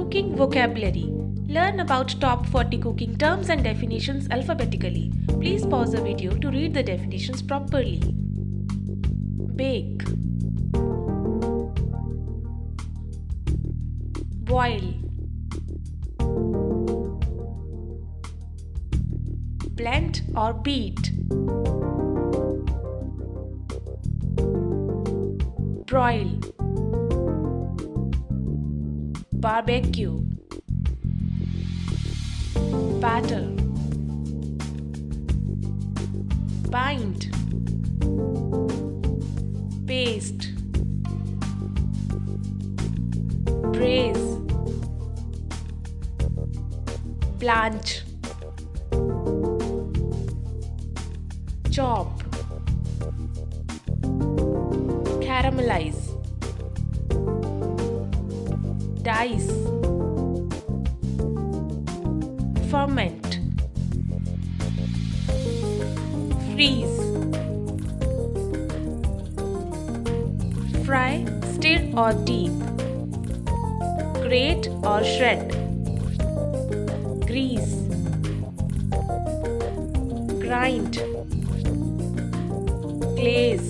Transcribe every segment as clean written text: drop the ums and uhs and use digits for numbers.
Cooking vocabulary. Learn about top 40 cooking terms and definitions alphabetically. Please pause the video to read the definitions properly. Bake, boil, blend or beat, broil, barbecue, batter, bind, paste, braise, blanch, chop, caramelize, dice, ferment, freeze, fry, stir or deep, grate or shred, grease, grind, glaze,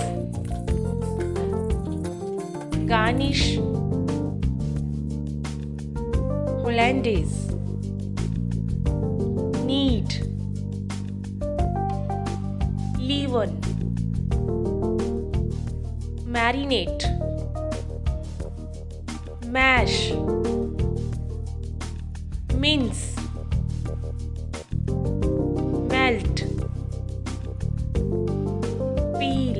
garnish, hollandaise, knead, leaven, marinate, mash, mince, melt, peel,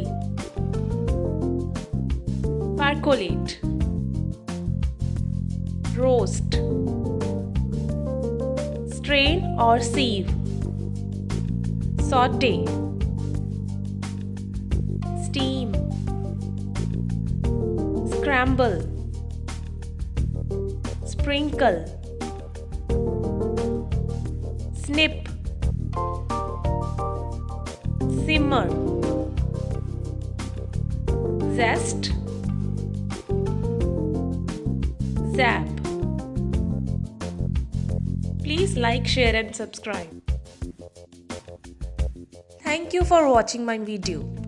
percolate, roast, strain or sieve, saute, steam, scramble, sprinkle, snip, simmer, zest, zap. Please like, share and subscribe. Thank you for watching my video.